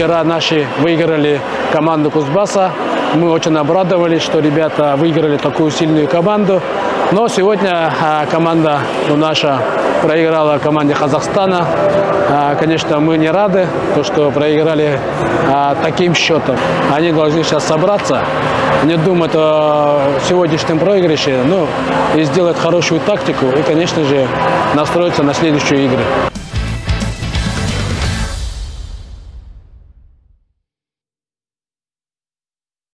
Вчера наши выиграли команду Кузбасса. Мы очень обрадовались, что ребята выиграли такую сильную команду. Но сегодня команда наша проиграла команде Казахстана. Конечно, мы не рады, что проиграли таким счетом. Они должны сейчас собраться, не думать о сегодняшнем проигрыше, но и сделать хорошую тактику и, конечно же, настроиться на следующие игры.